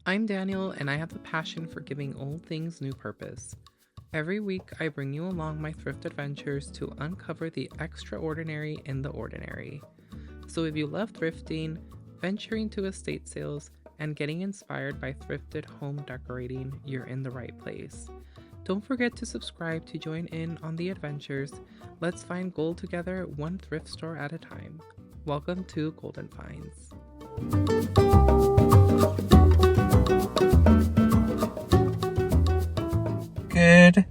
I'm Daniel, and I have the passion for giving old things new purpose. Every week, I bring you along my thrift adventures to uncover the extraordinary in the ordinary. So if you love thrifting, venturing to estate sales, and getting inspired by thrifted home decorating, you're in the right place. Don't forget to subscribe to join in on the adventures. Let's find gold together, one thrift store at a time. Welcome to Golden Finds. Good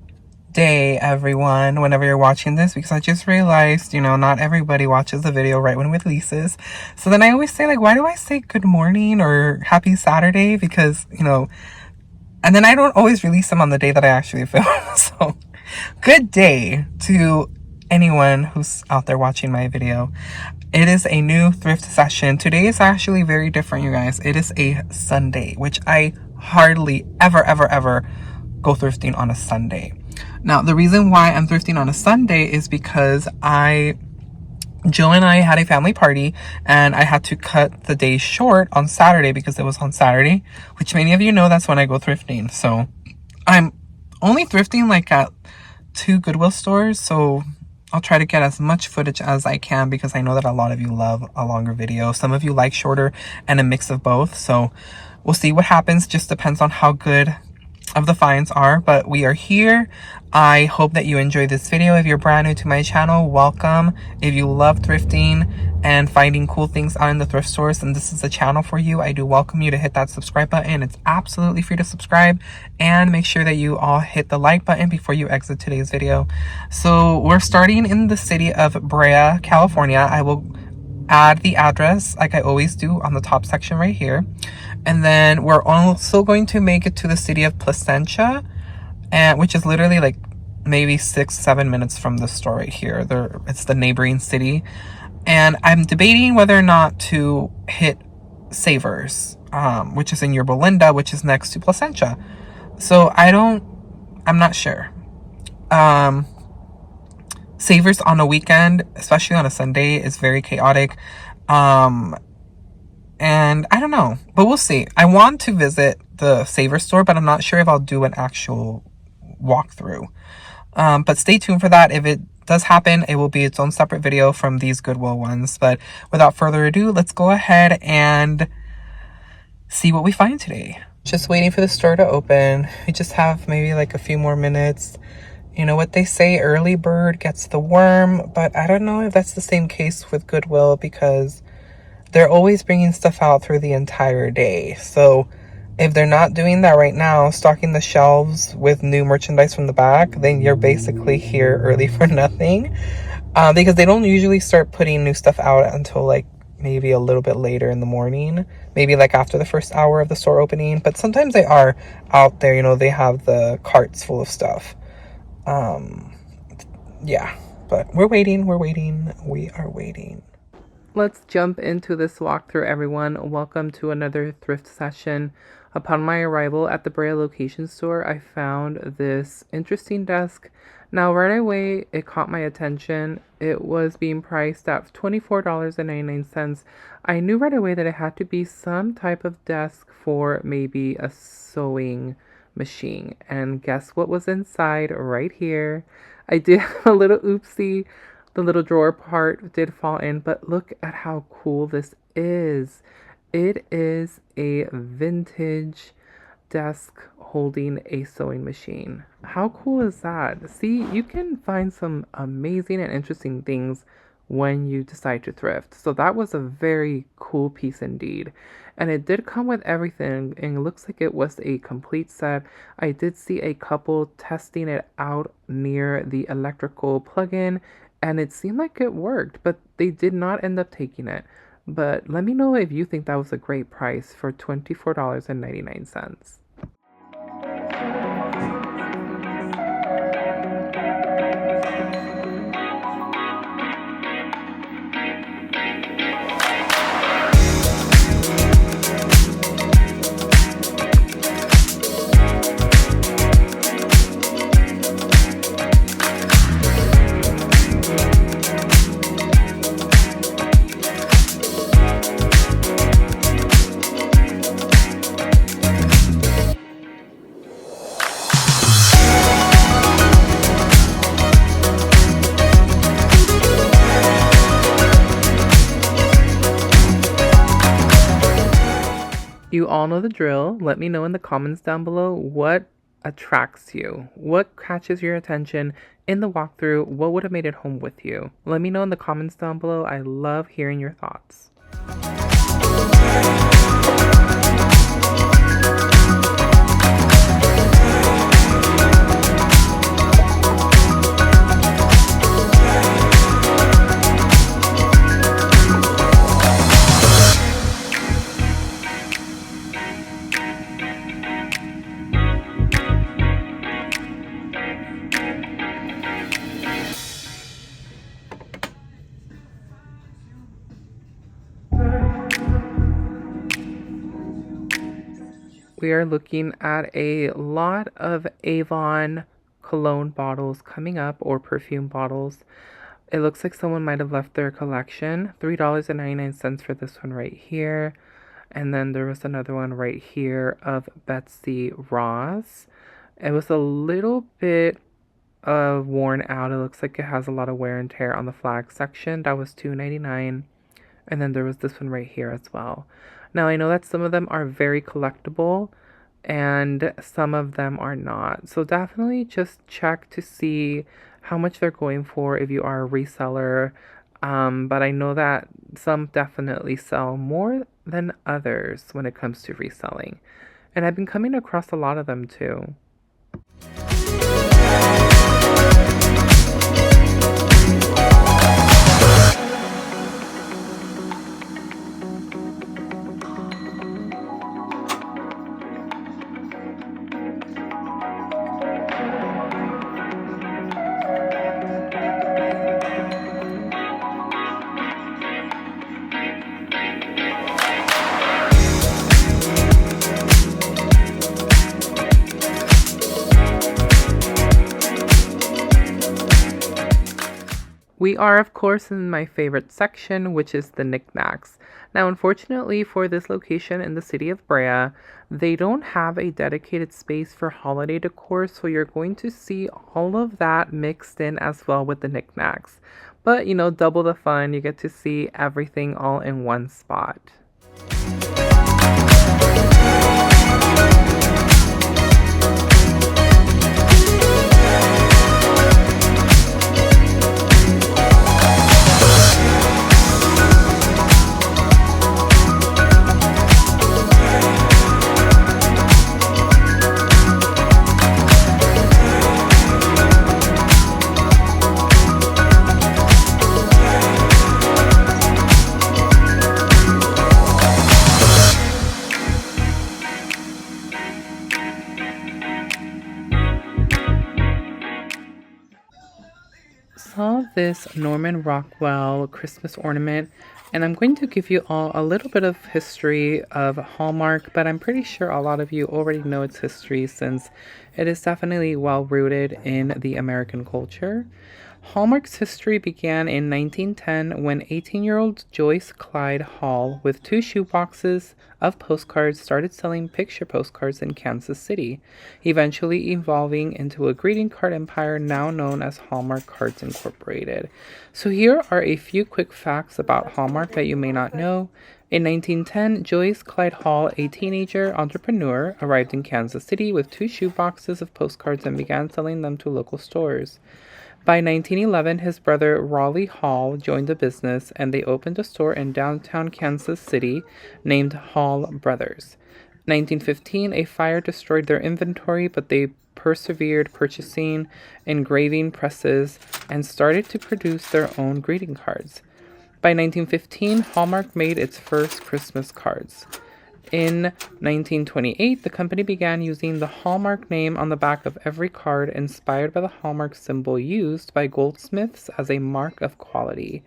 day, everyone, whenever you're watching this, because I just realized, not everybody watches the video right when it releases. So then I always say, why do I say good morning or happy Saturday? Because, and then I don't always release them on the day that I actually film. So good day to anyone who's out there watching my video. It is a new thrift session. Today is actually very different, you guys. It is a Sunday, which I hardly ever go thrifting on a Sunday. Now, the reason why I'm thrifting on a Sunday is because Jill and I had a family party and I had to cut the day short on Saturday because it was on Saturday, which many of you know that's when I go thrifting. So I'm only thrifting at 2 Goodwill stores. So I'll try to get as much footage as I can because I know that a lot of you love a longer video. Some of you like shorter and a mix of both. So we'll see what happens. Just depends on how good of the finds are, but we are here. I hope that you enjoy this video. If you're brand new to my channel, welcome. If you love thrifting and finding cool things out in the thrift stores, and this is a channel for you, I do welcome you to hit that subscribe button. It's absolutely free to subscribe, and make sure that you all hit the like button before you exit today's video. So we're starting in the city of Brea, California. I will add the address like I always do on the top section right here. And then we're also going to make it to the city of Placentia, which is literally maybe 6-7 minutes from the store right here. It's the neighboring city. And I'm debating whether or not to hit Savers, which is in Yerba Linda, which is next to Placentia. So I'm not sure. Savers on a weekend, especially on a Sunday, is very chaotic. And I don't know, but we'll see. I want to visit the Savers store, but I'm not sure if I'll do an actual walkthrough. But stay tuned for that. If it does happen, it will be its own separate video from these Goodwill ones. But without further ado, let's go ahead and see what we find today. Just waiting for the store to open. We just have maybe a few more minutes. You know what they say, early bird gets the worm, but I don't know if that's the same case with Goodwill because they're always bringing stuff out through the entire day. So if they're not doing that right now, stocking the shelves with new merchandise from the back, then you're basically here early for nothing. Because they don't usually start putting new stuff out until maybe a little bit later in the morning. Maybe after the first hour of the store opening. But sometimes they are out there, they have the carts full of stuff. Yeah, but we are waiting. Let's jump into this walkthrough, everyone. Welcome to another thrift session. Upon my arrival at the Brea location store, I found this interesting desk. Now, right away, it caught my attention. It was being priced at $24.99. I knew right away that it had to be some type of desk for maybe a sewing machine. And guess what was inside right here? I did a little oopsie. The little drawer part did fall in, but look at how cool this is. It is a vintage desk holding a sewing machine. How cool is that? See, you can find some amazing and interesting things when you decide to thrift. So that was a very cool piece indeed. And it did come with everything, and it looks like it was a complete set. I did see a couple testing it out near the electrical plug-in, and it seemed like it worked, but they did not end up taking it. But let me know if you think that was a great price for $24.99. You all know the drill. Let me know in the comments down below what attracts you, what catches your attention in the walkthrough, what would have made it home with you. Let me know in the comments down below. I love hearing your thoughts. We are looking at a lot of Avon cologne bottles coming up, or perfume bottles. It looks like someone might have left their collection. $3.99 for this one right here. And then there was another one right here of Betsy Ross. It was a little bit worn out. It looks like it has a lot of wear and tear on the flag section. That was $2.99. And then there was this one right here as well. Now I know that some of them are very collectible and some of them are not. So definitely just check to see how much they're going for if you are a reseller. But I know that some definitely sell more than others when it comes to reselling. And I've been coming across a lot of them too. We are, of course, in my favorite section, which is the knickknacks. Now, unfortunately, for this location in the city of Brea, they don't have a dedicated space for holiday decor, so you're going to see all of that mixed in as well with the knickknacks. But, you know, double the fun. You get to see everything all in one spot. Saw this Norman Rockwell Christmas ornament, and I'm going to give you all a little bit of history of Hallmark, but I'm pretty sure a lot of you already know its history since it is definitely well rooted in the American culture. Hallmark's history began in 1910 when 18-year-old Joyce Clyde Hall, with 2 shoeboxes of postcards, started selling picture postcards in Kansas City, eventually evolving into a greeting card empire now known as Hallmark Cards Incorporated. So here are a few quick facts about Hallmark that you may not know. In 1910, Joyce Clyde Hall, a teenager entrepreneur, arrived in Kansas City with 2 shoeboxes of postcards and began selling them to local stores. By 1911, his brother Raleigh Hall joined the business, and they opened a store in downtown Kansas City named Hall Brothers. 1915, a fire destroyed their inventory, but they persevered, purchasing engraving presses and started to produce their own greeting cards. By 1915, Hallmark made its first Christmas cards. In 1928, the company began using the Hallmark name on the back of every card, inspired by the Hallmark symbol used by goldsmiths as a mark of quality.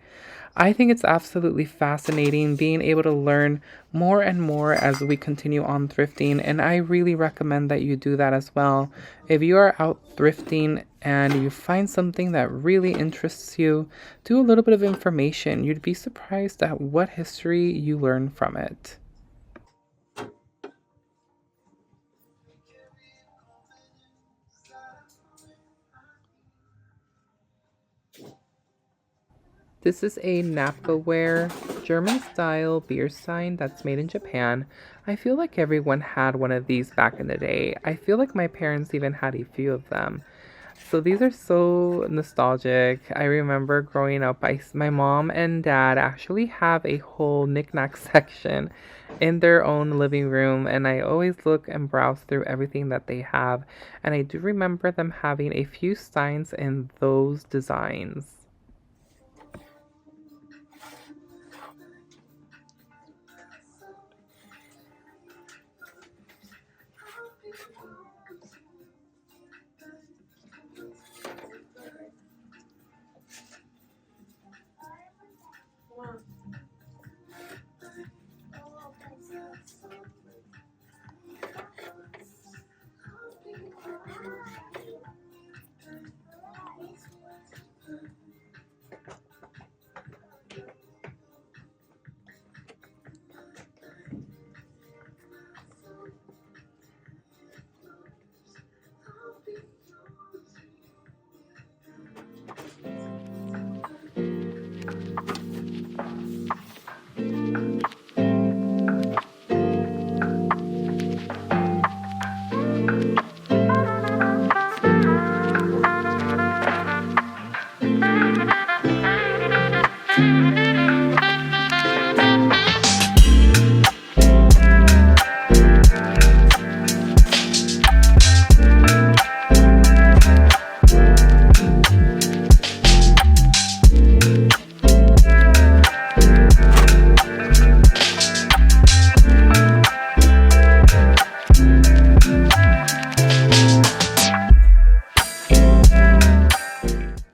I think it's absolutely fascinating being able to learn more and more as we continue on thrifting, and I really recommend that you do that as well. If you are out thrifting and you find something that really interests you, do a little bit of information. You'd be surprised at what history you learn from it. This is a napkaware German style beer sign that's made in Japan. I feel like everyone had one of these back in the day. I feel like my parents even had a few of them. So these are so nostalgic. I remember growing up, my mom and dad actually have a whole knickknack section in their own living room, and I always look and browse through everything that they have. And I do remember them having a few signs in those designs.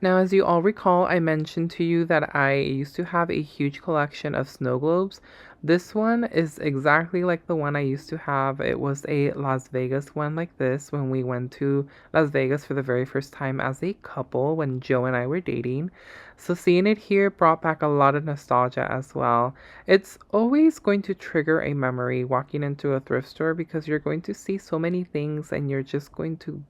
Now, as you all recall, I mentioned to you that I used to have a huge collection of snow globes. This one is exactly like the one I used to have. It was a Las Vegas one like this when we went to Las Vegas for the very first time as a couple when Joe and I were dating. So seeing it here brought back a lot of nostalgia as well. It's always going to trigger a memory walking into a thrift store because you're going to see so many things and you're just going to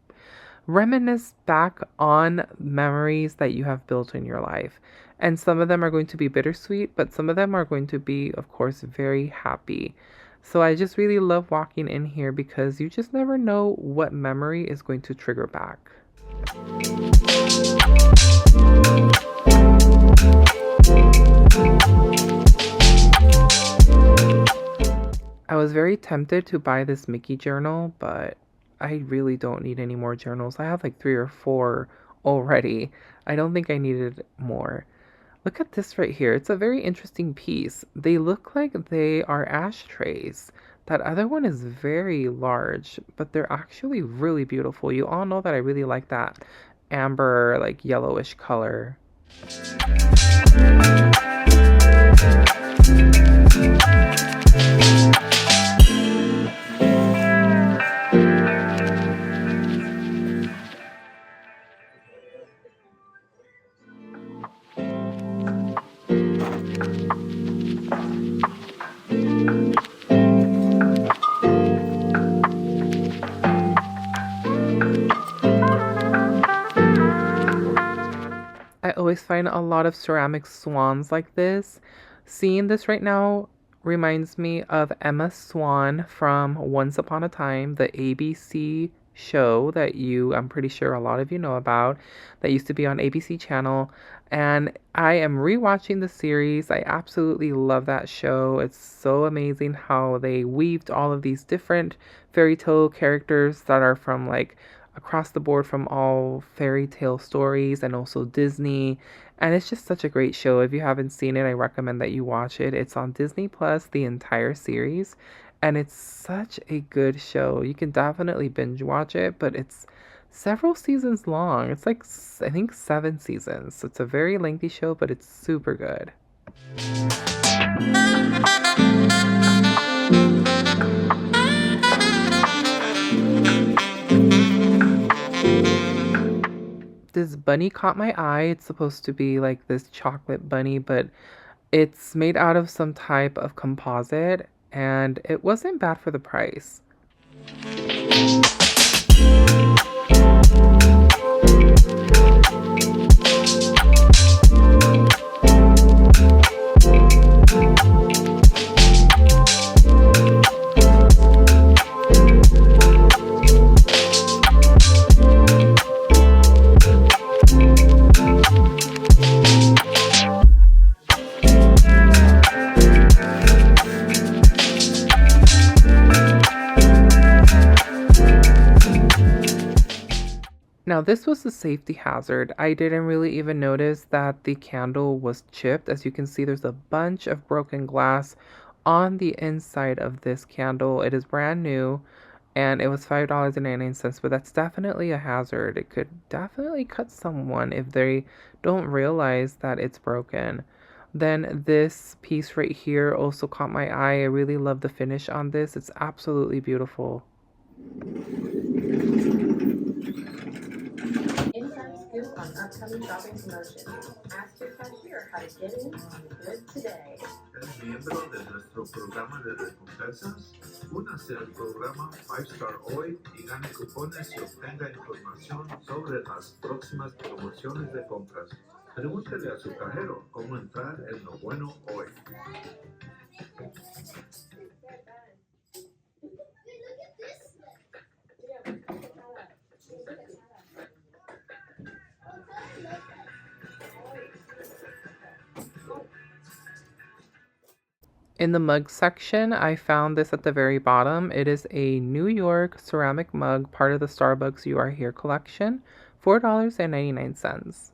reminisce back on memories that you have built in your life. And some of them are going to be bittersweet, but some of them are going to be, of course, very happy. So I just really love walking in here because you just never know what memory is going to trigger back. I was very tempted to buy this Mickey journal, but I really don't need any more journals. I have like 3 or 4 already. I don't think I needed more. Look at this right here. It's a very interesting piece. They look like they are ashtrays. That other one is very large, but they're actually really beautiful. You all know that I really like that amber, like yellowish color. I always find a lot of ceramic swans like this. Seeing this right now reminds me of Emma Swan from Once Upon a Time, the ABC show that I'm pretty sure a lot of you know about, that used to be on ABC Channel. And I am rewatching the series. I absolutely love that show. It's so amazing how they weaved all of these different fairy tale characters that are from like across the board from all fairy tale stories and also Disney. And it's just such a great show. If you haven't seen it, I recommend that you watch it. It's on Disney Plus, the entire series. And it's such a good show. You can definitely binge watch it, but it's several seasons long. It's like, I think 7 seasons. So it's a very lengthy show, but it's super good. This bunny caught my eye. It's supposed to be like this chocolate bunny, but it's made out of some type of composite, and it wasn't bad for the price. Now, this was a safety hazard. I didn't really even notice that the candle was chipped. As you can see, there's a bunch of broken glass on the inside of this candle. It is brand new and it was $5.99, but that's definitely a hazard. It could definitely cut someone if they don't realize that it's broken. Then this piece right here also caught my eye. I really love the finish on this. It's absolutely beautiful. Inside scoop on upcoming shopping promotions. Ask your cashier how to get in on good today. ¿Eres miembro de nuestro programa de recompensas? Únase al programa 5 Star hoy y gane cupones y obtenga información sobre las próximas promociones de compras. Pregúntele a su cajero cómo entrar en lo bueno hoy. In the mug section, I found this at the very bottom. It is a New York ceramic mug, part of the Starbucks You Are Here collection, $4.99.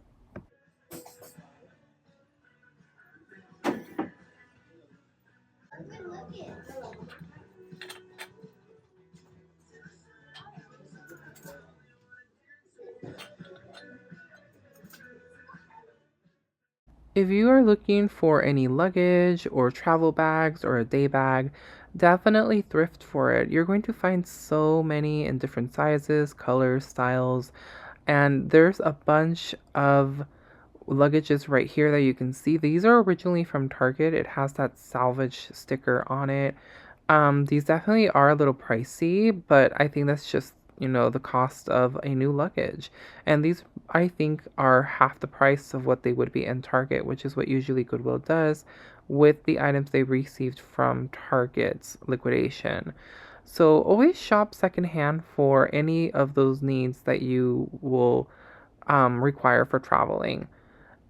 If you are looking for any luggage or travel bags or a day bag, definitely thrift for it. You're going to find so many in different sizes, colors, styles, and there's a bunch of luggages right here that you can see. These are originally from Target. It has that salvage sticker on it. These definitely are a little pricey, but I think that's just, the cost of a new luggage. And these, I think, are half the price of what they would be in Target, which is what usually Goodwill does with the items they received from Target's liquidation. So always shop secondhand for any of those needs that you will require for traveling.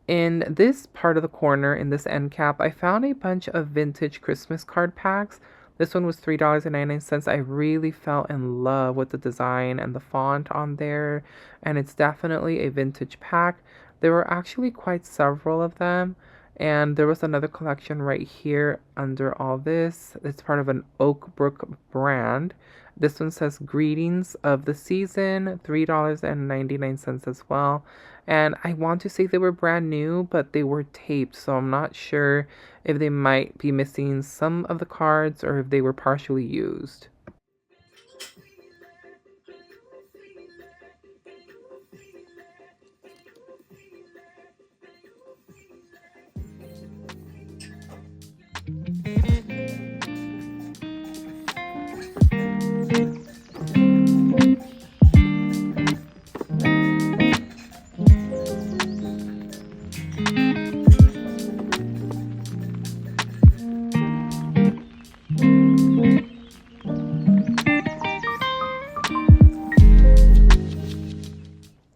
In this part of the corner, in this end cap, I found a bunch of vintage Christmas card packs. This one was $3.99. I really fell in love with the design and the font on there, and it's definitely a vintage pack. There were actually quite several of them, and there was another collection right here under all this. It's part of an Oakbrook brand. This one says Greetings of the Season, $3.99 as well. And I want to say they were brand new, but they were taped, so I'm not sure if they might be missing some of the cards or if they were partially used.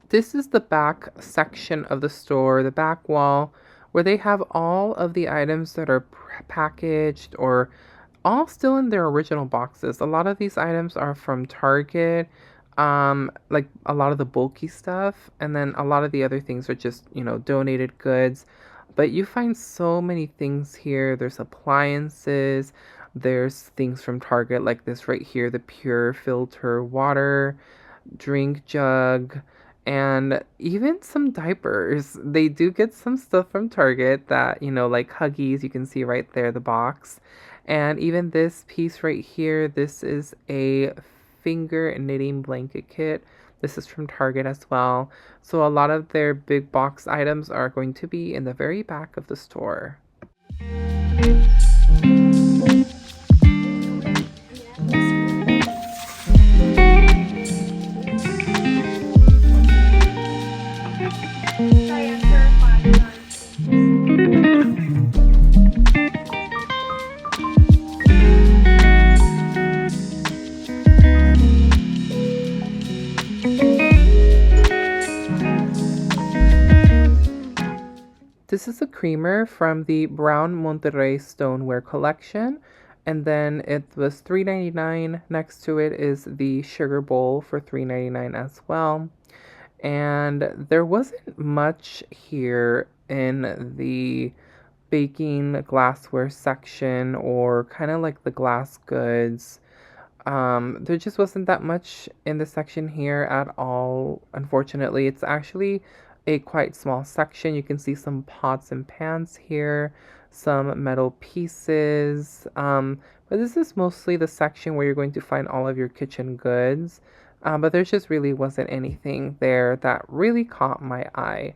This is the back section of the store, the back wall, where they have all of the items that are packaged or all still in their original boxes. A lot of these items are from Target, like a lot of the bulky stuff, and then a lot of the other things are just, donated goods. But you find so many things here. There's appliances, there's things from Target like this right here, the pure filter water drink jug, and even some diapers. They do get some stuff from Target that, like Huggies, you can see right there, the box. And even this piece right here, this is a finger knitting blanket kit. This is from Target as well. So a lot of their big box items are going to be in the very back of the store. This is a creamer from the Brown Monterrey Stoneware collection. And then it was $3.99. Next to it is the sugar bowl for $3.99 as well. And there wasn't much here in the baking glassware section or kind of like the glass goods. There just wasn't that much in the section here at all. Unfortunately, it's actually a quite small section. You can see some pots and pans here, some metal pieces. But this is mostly the section where you're going to find all of your kitchen goods. But there just really wasn't anything there that really caught my eye.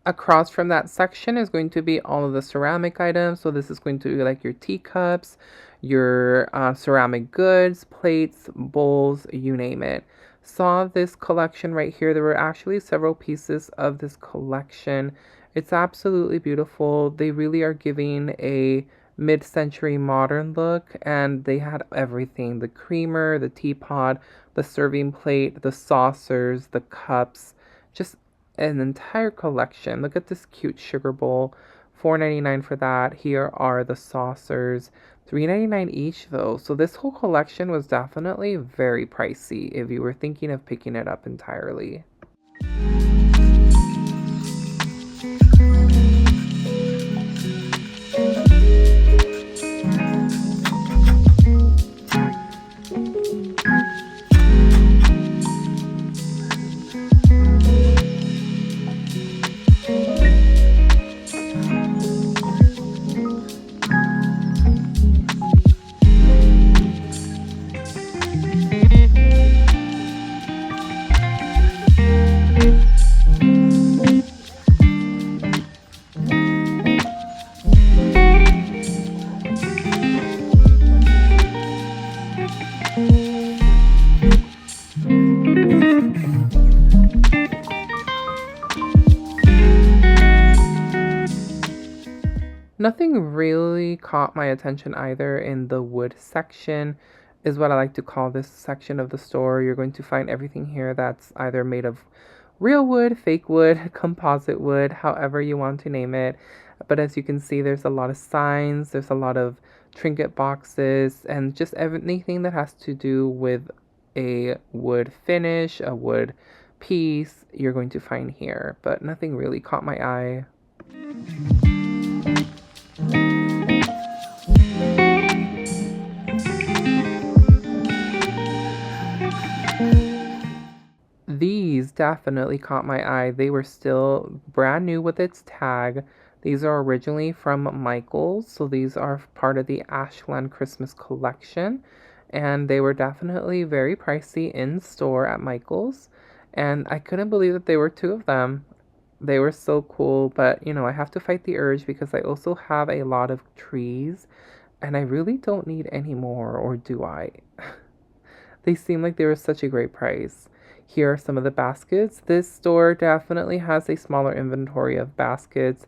Across from that section is going to be all of the ceramic items. So this is going to be like your teacups, your ceramic goods, plates, bowls, you name it. Saw this collection right here. There were actually several pieces of this collection. It's absolutely beautiful. They really are giving a mid-century modern look, and they had everything: the creamer, the teapot, the serving plate, the saucers, the cups, just an entire collection. Look at this cute sugar bowl. $4.99 for that. Here are the saucers. $3.99 each though. So this whole collection was definitely very pricey if you were thinking of picking it up entirely. Nothing really caught my attention either in the wood section, is what I like to call this section of the store. You're going to find everything here that's either made of real wood, fake wood, composite wood, however you want to name it. But as you can see, there's a lot of signs, there's a lot of trinket boxes, and just anything that has to do with a wood finish, a wood piece, you're going to find here. But nothing really caught my eye. These definitely caught my eye. They were still brand new with its tag. These are originally from Michaels, so these are part of the Ashland Christmas collection, and they were definitely very pricey in store at Michaels, and I couldn't believe that there were two of them. They were so cool, but I have to fight the urge because I also have a lot of trees, and I really don't need any more, or do I? They seem like they were such a great price. Here are some of the baskets. This store definitely has a smaller inventory of baskets.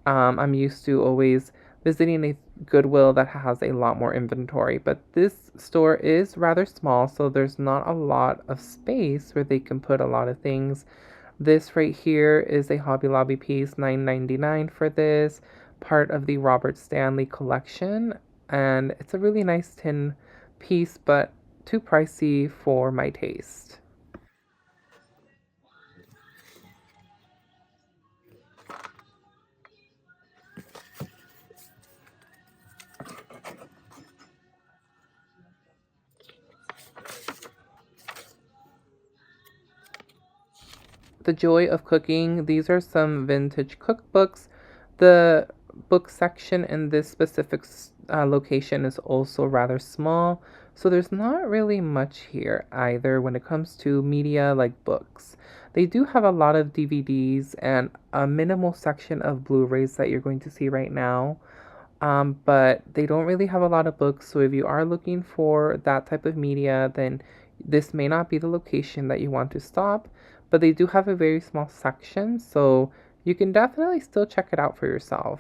I'm used to always visiting a Goodwill that has a lot more inventory, but this store is rather small, so there's not a lot of space where they can put a lot of things. This right here is a Hobby Lobby piece, $9.99 for this, part of the Robert Stanley collection, and it's a really nice tin piece, but too pricey for my taste. The Joy of Cooking. These are some vintage cookbooks. The book section in this specific location is also rather small, so there's not really much here either when it comes to media like books. They do have a lot of DVDs and a minimal section of Blu-rays that you're going to see right now. But they don't really have a lot of books, so if you are looking for that type of media, then this may not be the location that you want to stop. But they do have a very small section, so you can definitely still check it out for yourself.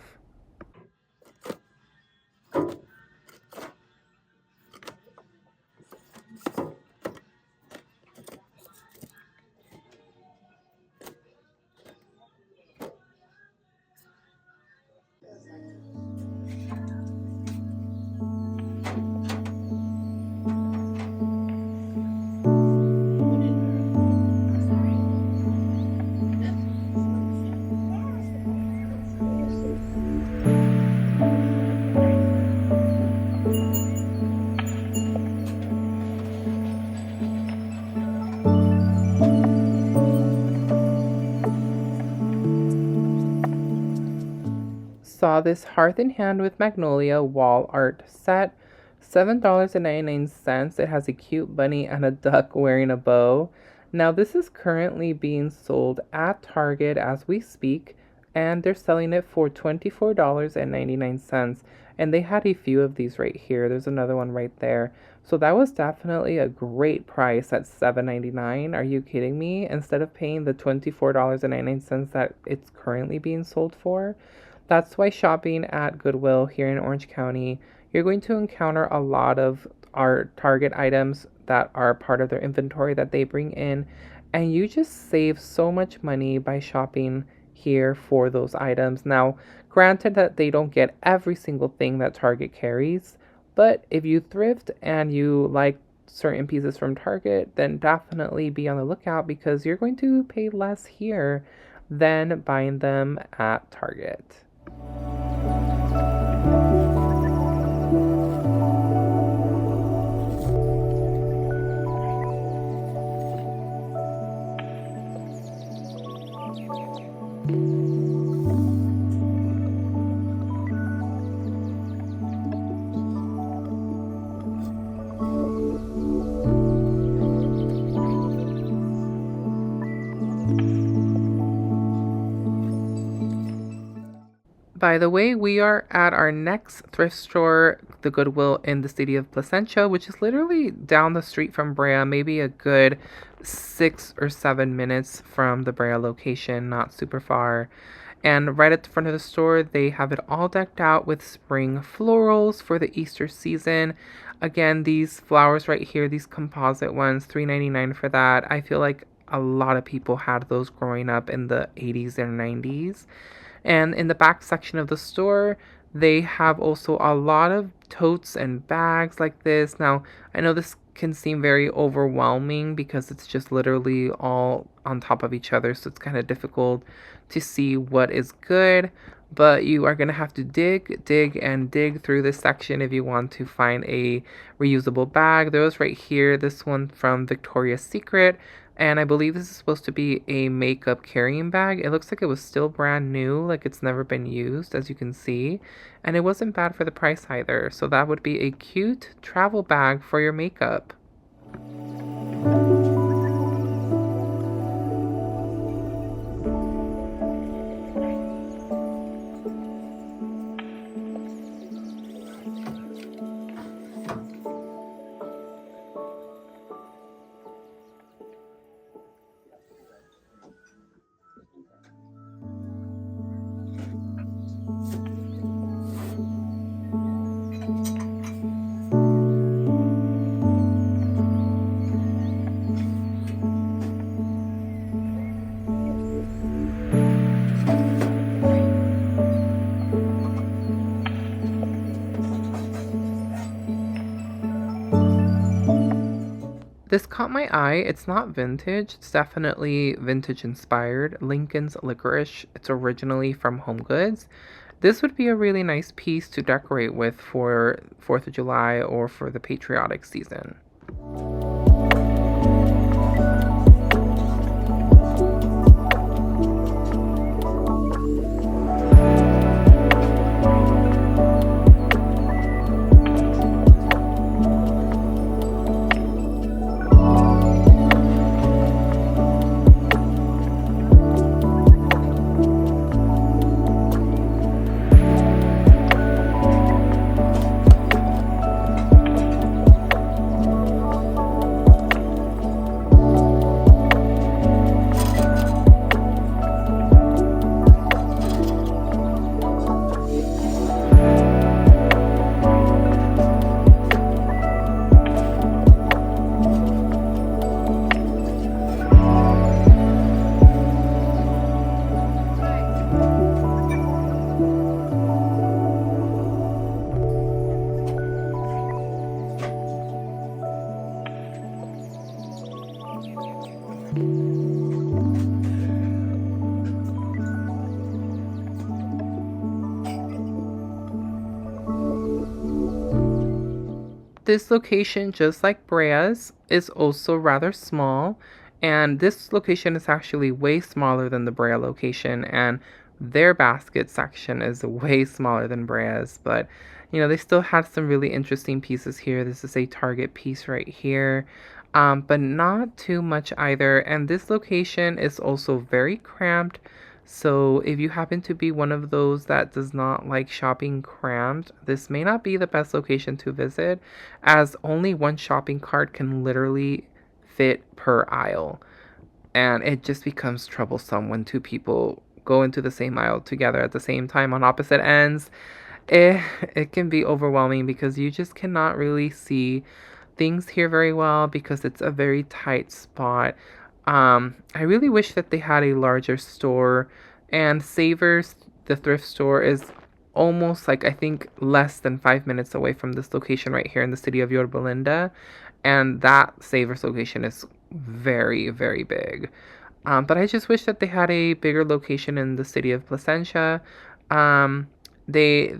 saw this Hearth in Hand with Magnolia wall art set, $7.99. It has a cute bunny and a duck wearing a bow. Now, this is currently being sold at Target as we speak, and they're selling it for $24.99. And they had a few of these right here. There's another one right there. So that was definitely a great price at $7.99. Are you kidding me? Instead of paying the $24.99 that it's currently being sold for. That's why shopping at Goodwill here in Orange County, you're going to encounter a lot of our Target items that are part of their inventory that they bring in, and you just save so much money by shopping here for those items. Now, granted that they don't get every single thing that Target carries, but if you thrift and you like certain pieces from Target, then definitely be on the lookout because you're going to pay less here than buying them at Target. By the way, we are at our next thrift store, the Goodwill in the city of Placentia, which is literally down the street from Brea, maybe a good 6 or 7 minutes from the Brea location, not super far. And right at the front of the store, they have it all decked out with spring florals for the Easter season. Again, these flowers right here, these composite ones, $3.99 for that. I feel like a lot of people had those growing up in the 80s and 90s. And in the back section of the store, they have also a lot of totes and bags like this. Now, I know this can seem very overwhelming because it's just literally all on top of each other, so it's kind of difficult to see what is good. But you are going to have to dig through this section if you want to find a reusable bag. There was right here, this one from Victoria's Secret. And I believe this is supposed to be a makeup carrying bag. It looks like it was still brand new, like it's never been used, as you can see. And it wasn't bad for the price either. So that would be a cute travel bag for your makeup. This caught my eye. It's not vintage. It's definitely vintage inspired. Lincoln's Licorice. It's originally from Home Goods. This would be a really nice piece to decorate with for 4th of July or for the patriotic season. This location, just like Brea's, is also rather small, and this location is actually way smaller than the Brea location, and Their basket section is way smaller than Brea's, but they still had some really interesting pieces here. This is a Target piece right here, but not too much either. And this location is also very cramped. So if you happen to be one of those that does not like shopping cramped, this may not be the best location to visit, as only one shopping cart can literally fit per aisle. And it just becomes troublesome when two people go into the same aisle together at the same time on opposite ends. It can be overwhelming because you just cannot really see things here very well because it's a very tight spot. I really wish that they had a larger store, and Savers, the thrift store, is almost like I think less than 5 minutes away from this location right here in the city of Yorba Linda, and that Savers location is very, very big. But I just wish that they had a bigger location in the city of Placentia. Um, they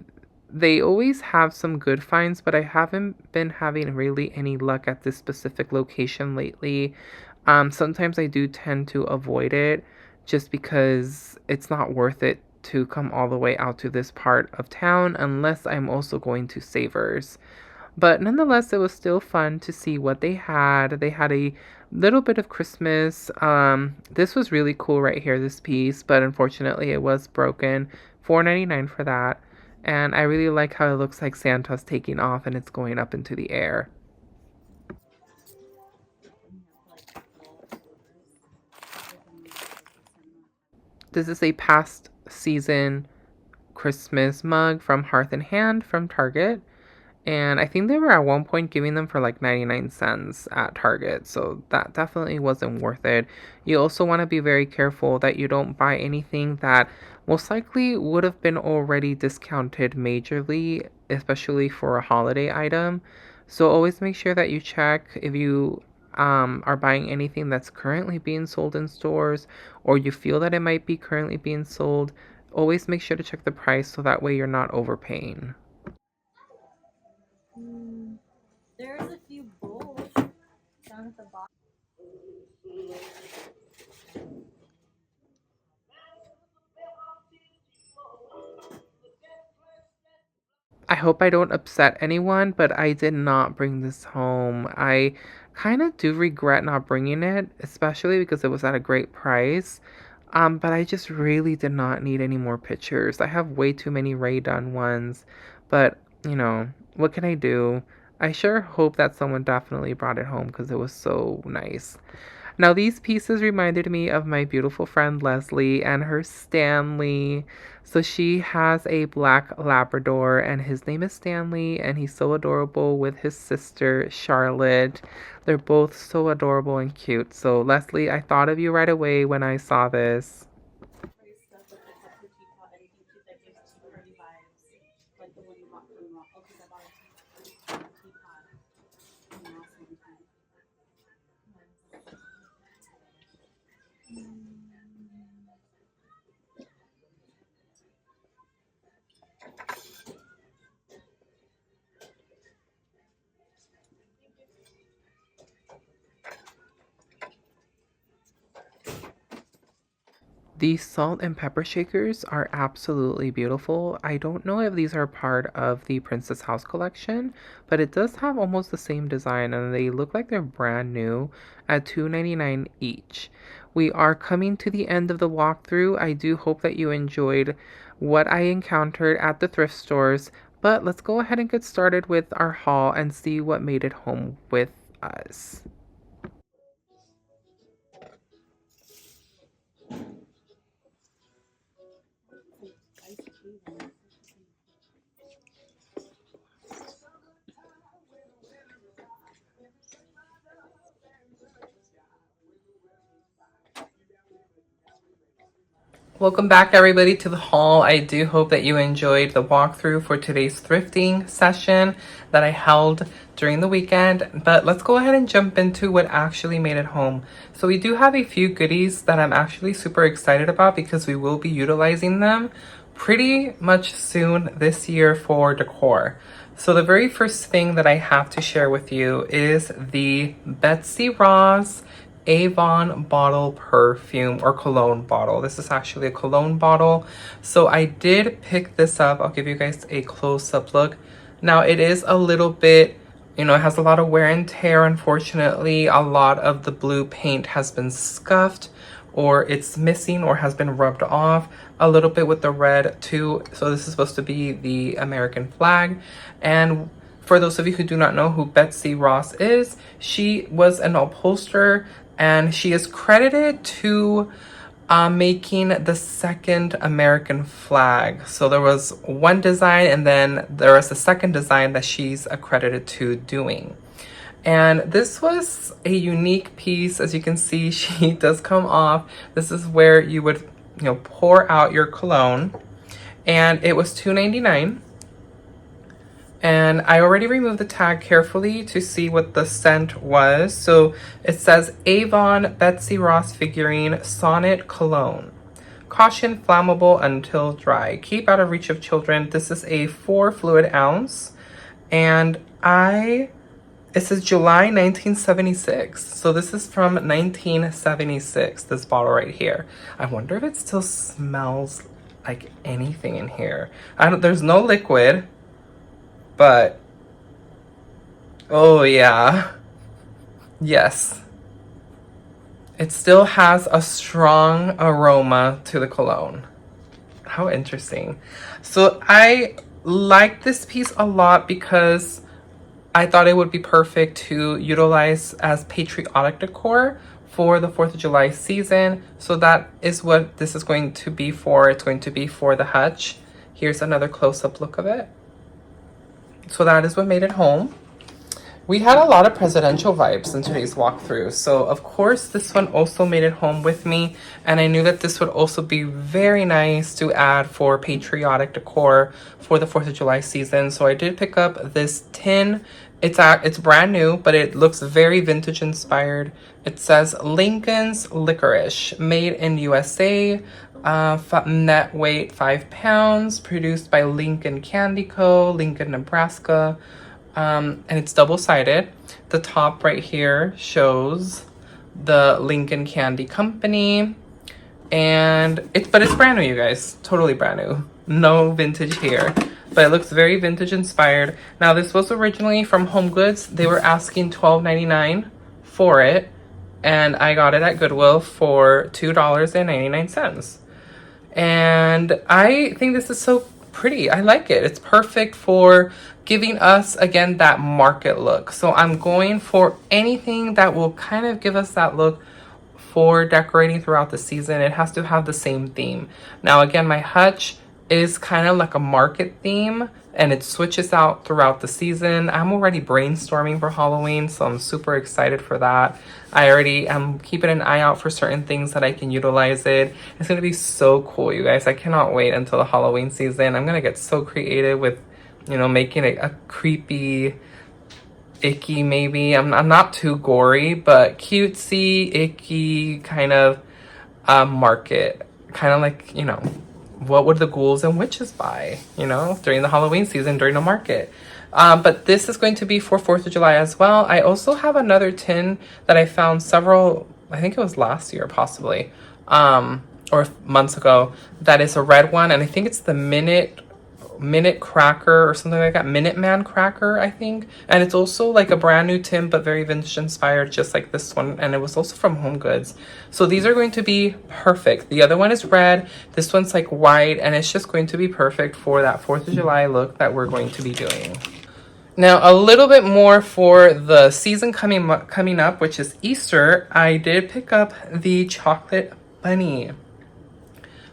they always have some good finds, but I haven't been having really any luck at this specific location lately. Sometimes I do tend to avoid it just because it's not worth it to come all the way out to this part of town unless I'm also going to Savers. But nonetheless, it was still fun to see what they had. They had a little bit of Christmas. This was really cool right here, this piece, but unfortunately it was broken. $4.99 for that. And I really like how it looks like Santa's taking off and it's going up into the air. This is a past season Christmas mug from Hearth and Hand from Target. And I think they were at one point giving them for like 99 cents at Target. So that definitely wasn't worth it. You also want to be very careful that you don't buy anything that most likely would have been already discounted majorly, especially for a holiday item. So always make sure that you check if you are buying anything that's currently being sold in stores or you feel that it might be currently being sold. Always make sure to check the price so that way you're not overpaying. There's a few bowls down at the bottom. I hope I don't upset anyone, but I did not bring this home. I kind of do regret not bringing it, especially because it was at a great price. But I just really did not need any more pictures. I have way too many Ray Dunn ones, but what can I do? I sure hope that someone definitely brought it home because it was so nice. Now, these pieces reminded me of my beautiful friend Leslie and her Stanley. So she has a black Labrador, and his name is Stanley, and he's so adorable with his sister Charlotte. They're both so adorable and cute. So, Leslie, I thought of you right away when I saw this. These salt and pepper shakers are absolutely beautiful. I don't know if these are part of the Princess House collection, but it does have almost the same design and they look like they're brand new at $2.99 each. We are coming to the end of the walkthrough. I do hope that you enjoyed what I encountered at the thrift stores, but let's go ahead and get started with our haul and see what made it home with us. Welcome back everybody to the haul. I do hope that you enjoyed the walkthrough for today's thrifting session that I held during the weekend. But let's go ahead and jump into what actually made it home. So we do have a few goodies that I'm actually super excited about because we will be utilizing them pretty much soon this year for decor. So the very first thing that I have to share with you is the Betsy Ross Avon bottle perfume or cologne bottle. This is actually a cologne bottle. So I did pick this up. I'll give you guys a close-up look. Now it is a little bit, you know, it has a lot of wear and tear. Unfortunately, a lot of the blue paint has been scuffed, or it's missing or has been rubbed off a little bit with the red too. So this is supposed to be the American flag. And for those of you who do not know who Betsy Ross is, she was an upholsterer, and she is credited to making the second American flag. So there was one design, and then there was a second design that she's accredited to doing. And this was a unique piece. As you can see, she does come off. This is where you would, you know, pour out your cologne, and it was $2.99. And I already removed the tag carefully to see what the scent was. So it says Avon Betsy Ross figurine Sonnet Cologne. Caution, flammable until dry. Keep out of reach of children. This is a 4 fluid ounce. And it says July 1976. So this is from 1976, this bottle right here. I wonder if it still smells like anything in here. There's no liquid. But, oh yeah, yes, it still has a strong aroma to the cologne. How interesting. So I like this piece a lot because I thought it would be perfect to utilize as patriotic decor for the 4th of July season. So that is what this is going to be for. It's going to be for the hutch. Here's another close-up look of it. So that is what made it home. We had a lot of presidential vibes in today's walkthrough. So of course this one also made it home with me. And I knew that this would also be very nice to add for patriotic decor for the 4th of July season. So I did pick up this tin. It's brand new, but it looks very vintage inspired. It says Lincoln's Licorice, made in USA. Net weight 5 pounds, produced by Lincoln Candy Co., Lincoln, Nebraska. And it's double-sided. The top right here shows the Lincoln Candy Company. And it's brand new, you guys. Totally brand new. No vintage here. But it looks very vintage inspired. Now this was originally from Home Goods. They were asking $12.99 for it. And I got it at Goodwill for $2.99. And I think this is so pretty. I like it. It's perfect for giving us, again, that market look. So I'm going for anything that will kind of give us that look for decorating throughout the season. It has to have the same theme. Now, again, my hutch is kind of like a market theme, and it switches out throughout the season. I'm already brainstorming for Halloween, so I'm super excited for that. I already am keeping an eye out for certain things that I can utilize it. It's gonna be so cool, you guys. I cannot wait until the Halloween season. I'm gonna get so creative with, you know, making it a creepy, icky maybe. I'm not too gory, but cutesy, icky kind of market. Kind of like, you know, what would the ghouls and witches buy, you know, during the Halloween season, during the market. But this is going to be for 4th of July as well. I also have another tin that I found I think it was last year possibly, or months ago, that is a red one. And I think it's the Minute Cracker or something like that. Minuteman Cracker, I think. And it's also like a brand new tin, but very vintage inspired, just like this one. And it was also from Home Goods. So these are going to be perfect. The other one is red. This one's like white. And it's just going to be perfect for that 4th of July look that we're going to be doing. Now, a little bit more for the season coming up, which is Easter. I did pick up the chocolate bunny.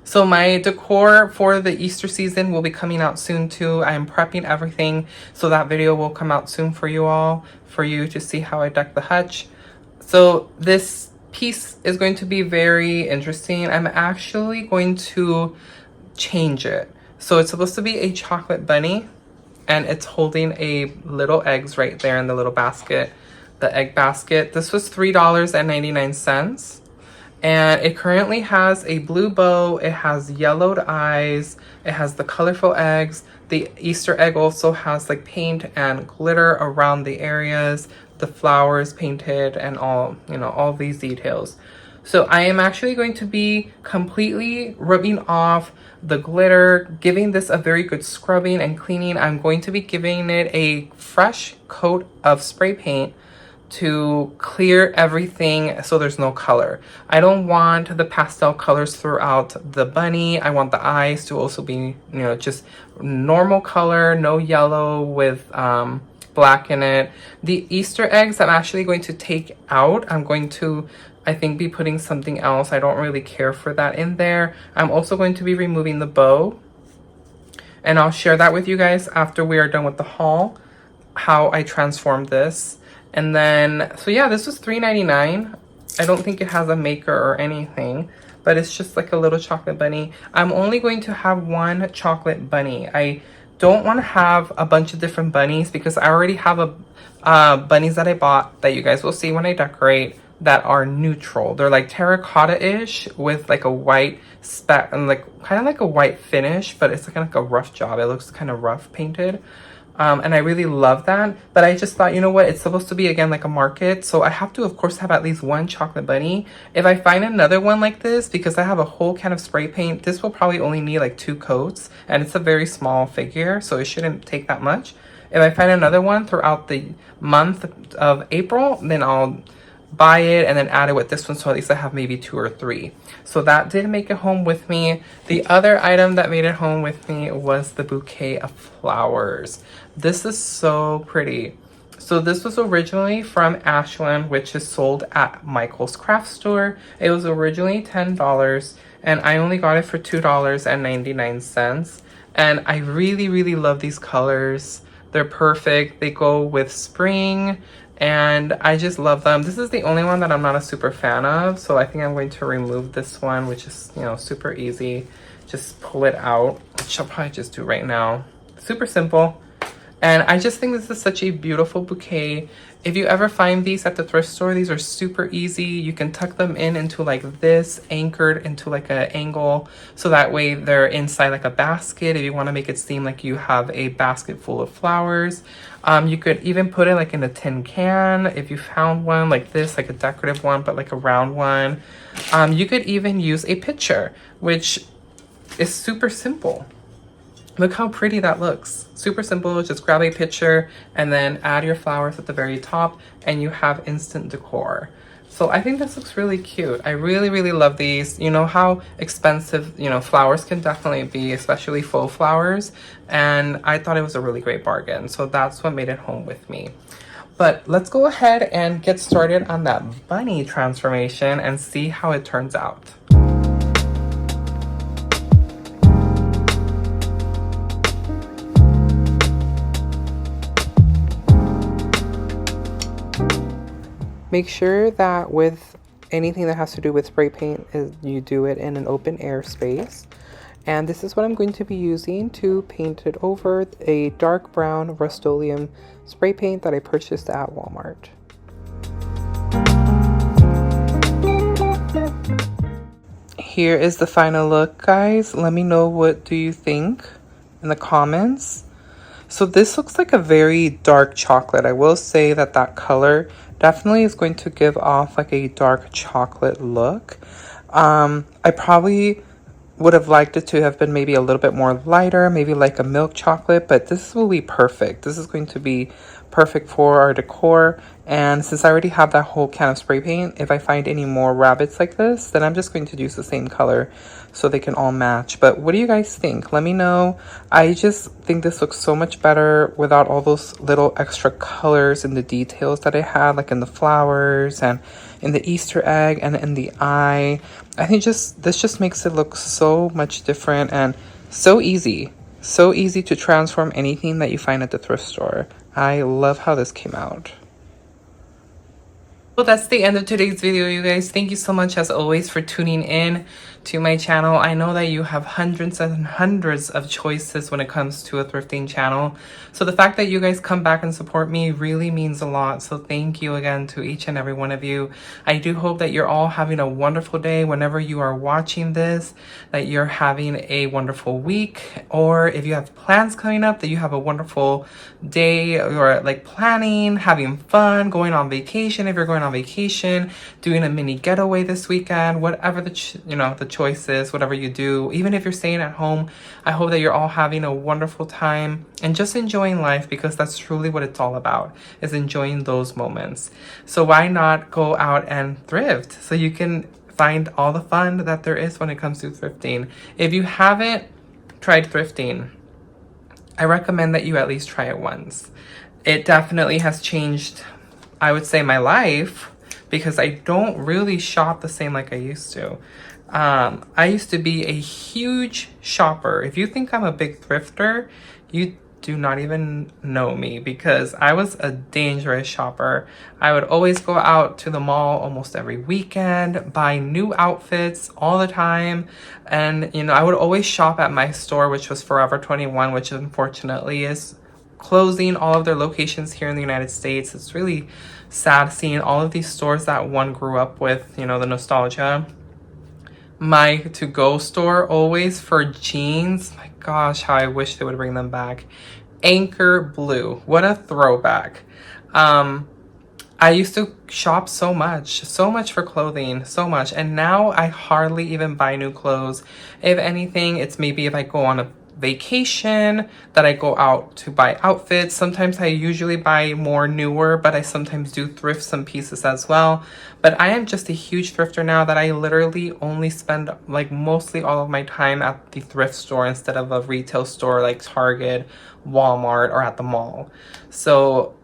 So my decor for the Easter season will be coming out soon too. I am prepping everything, so that video will come out soon for you all, for you to see how I deck the hutch. So this piece is going to be very interesting. I'm actually going to change it. So it's supposed to be a chocolate bunny, and it's holding a little eggs right there in the little basket, the egg basket. This was $3.99. And it currently has a blue bow, it has yellowed eyes, it has the colorful eggs. The Easter egg also has like paint and glitter around the areas, the flowers painted and all, you know, all these details. So I am actually going to be completely rubbing off the glitter, giving this a very good scrubbing and cleaning. I'm going to be giving it a fresh coat of spray paint to clear everything so there's no color. I don't want the pastel colors throughout the bunny. I want the eyes to also be, you know, just normal color, no yellow with black in it. The Easter eggs I'm actually going to take out. I'm going to, I think, be putting something else. I don't really care for that in there. I'm also going to be removing the bow, and I'll share that with you guys after we are done with the haul, how I transformed this. And then, so yeah, this was $3.99. I don't think it has a maker or anything, but it's just like a little chocolate bunny. I'm only going to have one chocolate bunny. I don't want to have a bunch of different bunnies because I already have bunnies that I bought that you guys will see when I decorate that are neutral. They're like terracotta-ish with like a white speck and like kind of like a white finish, but it's like a rough job. It looks kind of rough painted. And I really love that, but I just thought, you know what, it's supposed to be, again, like a market, so I have to, of course, have at least one chocolate bunny. If I find another one like this, because I have a whole can of spray paint, this will probably only need like 2 coats, and it's a very small figure, so it shouldn't take that much. If I find another one throughout the month of April, then I'll buy it and then add it with this one, so at least I have maybe 2 or 3. So that did make it home with me. The other item that made it home with me was the bouquet of flowers. This is so pretty. So this was originally from Ashland, which is sold at Michael's Craft Store. It was originally $10 and I only got it for $2.99. And I really love these colors. They're perfect. They go with spring and I just love them. This is the only one that I'm not a super fan of, so I think I'm going to remove this one, which is, you know, super easy. Just pull it out, which I'll probably just do right now. Super simple. And I just think this is such a beautiful bouquet. If you ever find these at the thrift store, these are super easy. You can tuck them in into like this, anchored into like an angle, so that way they're inside like a basket if you want to make it seem like you have a basket full of flowers. You could even put it like in a tin can if you found one like this, like a decorative one, but like a round one. You could even use a pitcher, which is super simple. Look how pretty that looks. Super simple, just grab a pitcher and then add your flowers at the very top and you have instant decor. So I think this looks really cute. I really love these. You know how expensive, you know, flowers can definitely be, especially faux flowers. And I thought it was a really great bargain. So that's what made it home with me. But let's go ahead and get started on that bunny transformation and see how it turns out. Make sure that with anything that has to do with spray paint, you do it in an open air space. And this is what I'm going to be using to paint it over, a dark brown Rust-Oleum spray paint that I purchased at Walmart. Here is the final look, guys. Let me know, what do you think in the comments? So this looks like a very dark chocolate. I will say that that color definitely is going to give off like a dark chocolate look. I probably would have liked it to have been maybe a little bit more lighter, maybe like a milk chocolate, but this will be perfect. This is going to be perfect for our decor. And since I already have that whole can of spray paint, if I find any more rabbits like this, then I'm just going to use the same color so they can all match. But what do you guys think? Let me know. I just think this looks so much better without all those little extra colors and the details that I had, like in the flowers and in the Easter egg and in the eye. I think this just makes it look so much different and so easy. So easy to transform anything that you find at the thrift store. I love how this came out. Well, that's the end of today's video, you guys. Thank you so much, as always, for tuning in to my channel. I know that you have hundreds and hundreds of choices when it comes to a thrifting channel. So the fact that you guys come back and support me really means a lot. So thank you again to each and every one of you. I do hope that you're all having a wonderful day whenever you are watching this, that you're having a wonderful week, or if you have plans coming up, that you have a wonderful day, or like planning, having fun, going on vacation if you're going on vacation, doing a mini getaway this weekend, whatever the choice is, whatever you do, even if you're staying at home. I hope that you're all having a wonderful time and just enjoying life, because that's truly what it's all about, is enjoying those moments. So why not go out and thrift so you can find all the fun that there is when it comes to thrifting. If you haven't tried thrifting, I recommend that you at least try it once. It definitely has changed, I would say, my life, because I don't really shop the same like I used to. I used to be a huge shopper. If you think I'm a big thrifter, you do not even know me, because I was a dangerous shopper. I would always go out to the mall almost every weekend, buy new outfits all the time. And, I would always shop at my store, which was Forever 21, which unfortunately is closing all of their locations here in the United States. It's really sad seeing all of these stores that one grew up with, the nostalgia. My to-go store always for jeans. My gosh, how I wish they would bring them back. Anchor Blue. What a throwback. I used to shop so much for clothing, so much. And now I hardly even buy new clothes. If anything, it's maybe if I go on a vacation that I go out to buy outfits. Sometimes I usually buy more newer, but I sometimes do thrift some pieces as well. But I am just a huge thrifter now that I literally only spend like mostly all of my time at the thrift store instead of a retail store like Target, Walmart, or at the mall. So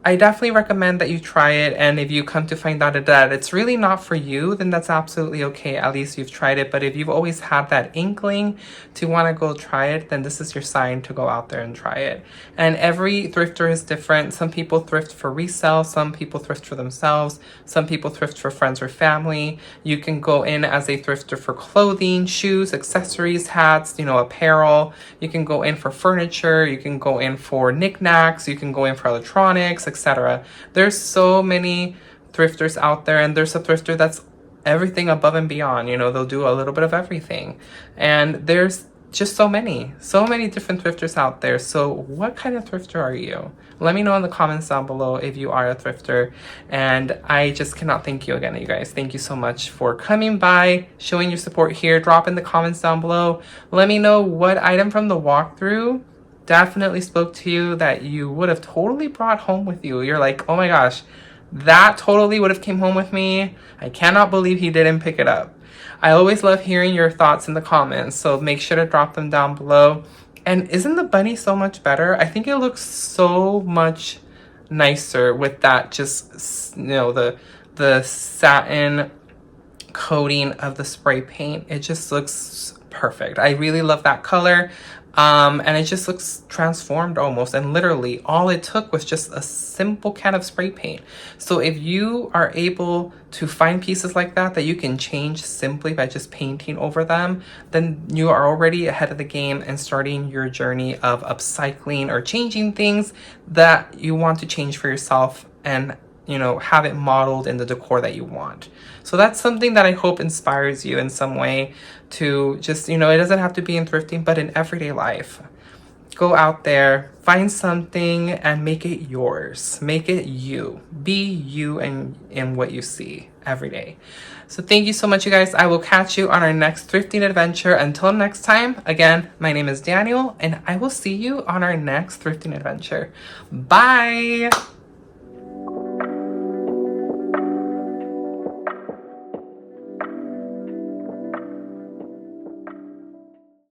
I definitely recommend that you try it, and if you come to find out that it's really not for you, then that's absolutely okay. At least you've tried it. But if you've always had that inkling to want to go try it, then this is your sign to go out there and try it. And every thrifter is different. Some people thrift for resale, some people thrift for themselves, some people thrift for friends or family. You can go in as a thrifter for clothing, shoes, accessories, hats, apparel. You can go in for furniture, you can go in for knickknacks, you can go in for electronics, etc. There's so many thrifters out there, and there's a thrifter that's everything above and beyond. They'll do a little bit of everything, and there's just so many different thrifters out there. So what kind of thrifter are you? Let me know in the comments down below if you are a thrifter. And I just cannot thank you again, you guys. Thank you so much for coming by, showing your support here. Drop in the comments down below. Let me know what item from the walkthrough definitely spoke to you that you would have totally brought home with you. You're like, oh my gosh, that totally would have came home with me. I cannot believe he didn't pick it up. I always love hearing your thoughts in the comments, so make sure to drop them down below. And isn't the bunny so much better? I think it looks so much nicer with that just, the satin coating of the spray paint. It just looks perfect. I really love that color. And it just looks transformed almost, and literally all it took was just a simple can of spray paint. So if you are able to find pieces like that you can change simply by just painting over them, then you are already ahead of the game and starting your journey of upcycling or changing things that you want to change for yourself, and have it modeled in the decor that you want. So that's something that I hope inspires you in some way to just, it doesn't have to be in thrifting, but in everyday life. Go out there, find something and make it yours. Make it you. Be you in what you see every day. So thank you so much, you guys. I will catch you on our next thrifting adventure. Until next time, again, my name is Daniel, and I will see you on our next thrifting adventure. Bye!